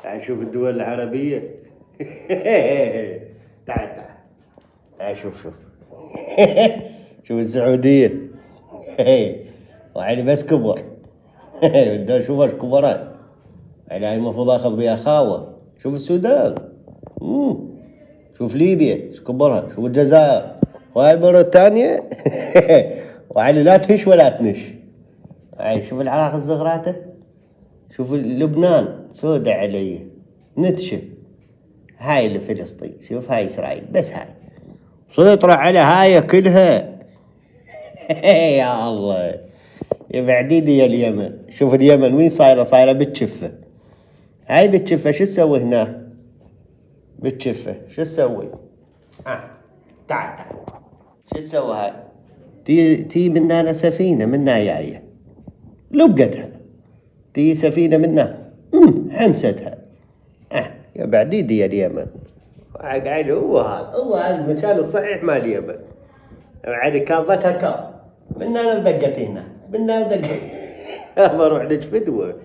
تعال شوف الدول العربية. تعال تعال تعال شوف. شوف السعودية. وعلي بس كبر. بدي اشوف كبران. يعني المفروض اخذ بها خاوة. شوف السودان. شوف ليبيا ايش كبرها. شوف الجزائر. وهاي المرة الثانية. وعلي لا تهش ولا تنش. هاي شوف العراق الزغراتة. شوف لبنان سودة علي نتشة. هاي اللي فلسطين. شوف هاي إسرائيل بس هاي سيطرة على هاي كلها. يا الله يا بعديدي يا اليمن. شوف اليمن وين صايرة بتشفة. هاي بتشفة شو تسوي هنا بتشفة شو تسوي. تعال شو تسوي هاي تي منا سفينة منا جاية لبقتها. تي سفينة منا حمستها. يا بعديدي يا اليمن. قاعد هو هذا المكان الصحيح مال اليمن. يعني كاظتها كاظ منا بدقت هنا منا بدقت. بروح لك فدوة.